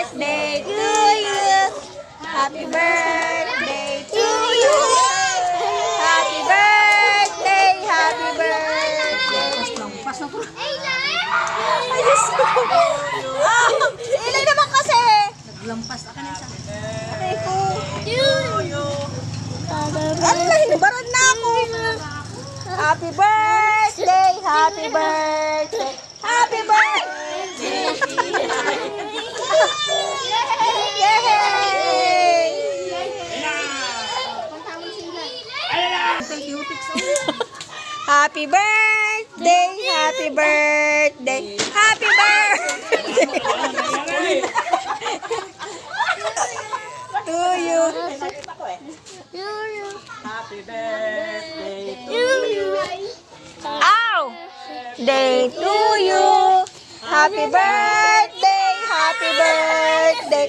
birthday to you. Happy birthday to you. Happy birthday, happy birthday. Pas na po. Ay, Diyos ko. Ilay naman kasi. Naglampas ako na isa. Aray ko. Ano, hinubaran na ako. Happy birthday, happy birthday, happy birthday. Yay! Happy birthday, happy birthday, happy birthday to you. Happy birthday to Ow! Day to you. Happy birthday, happy birthday,